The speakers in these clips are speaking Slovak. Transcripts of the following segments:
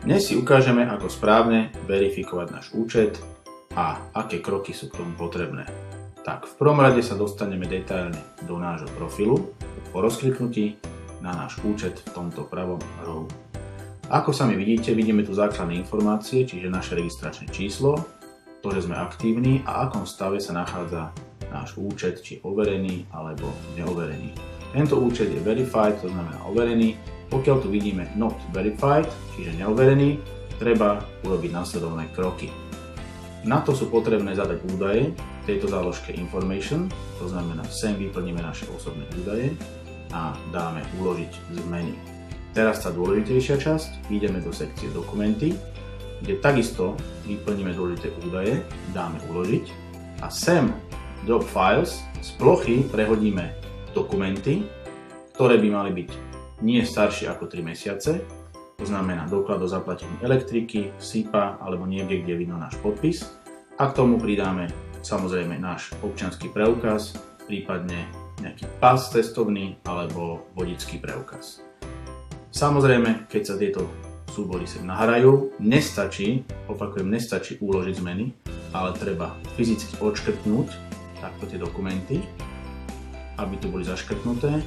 Dnes si ukážeme, ako správne verifikovať náš účet a aké kroky sú k tomu potrebné. Tak, v prvom rade sa dostaneme detailne do nášho profilu po rozkliknutí na náš účet v tomto pravom rohu. Ako sami vidíte, vidíme tu základné informácie, čiže naše registračné číslo, to, že sme aktívni a akom stave sa nachádza náš účet, či overený alebo neoverený. Tento účet je verified, to znamená overený. Pokiaľ tu vidíme not verified, čiže neoverený, treba urobiť následovné kroky. Na to sú potrebné zadať údaje v tejto záložke information, to znamená sem vyplníme naše osobné údaje a dáme uložiť zmeny. Teraz tá dôležitejšia časť, ideme do sekcie dokumenty, kde takisto vyplníme dôležité údaje, dáme uložiť a sem job files z plochy prehodíme dokumenty, ktoré by mali byť nie staršie ako 3 mesiace, to znamená doklad o zaplatení elektriky, SIPA alebo niekde, kde vidno náš podpis a k tomu pridáme samozrejme náš občiansky preukaz, prípadne nejaký pas cestovný alebo vodičský preukaz. Samozrejme, keď sa tieto súbory sem nahrajú, nestačí uložiť zmeny, ale treba fyzicky odškrtnúť takto tie dokumenty, aby tu boli zaškrtnuté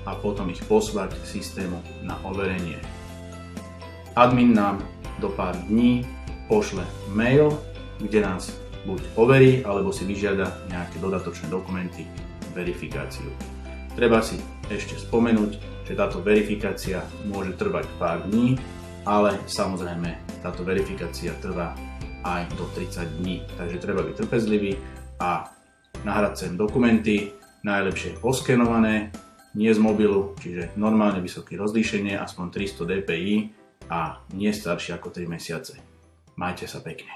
a potom ich poslať k systému na overenie. Admin nám do pár dní pošle mail, kde nás buď overí, alebo si vyžiada nejaké dodatočné dokumenty, verifikáciu. Treba si ešte spomenúť, že táto verifikácia môže trvať pár dní, ale samozrejme táto verifikácia trvá aj do 30 dní, takže treba byť trpezlivý a nahrať sem dokumenty, najlepšie poskenované, nie z mobilu, čiže normálne vysoké rozlíšenie, aspoň 300 dpi a nie staršie ako 3 mesiace. Majte sa pekne.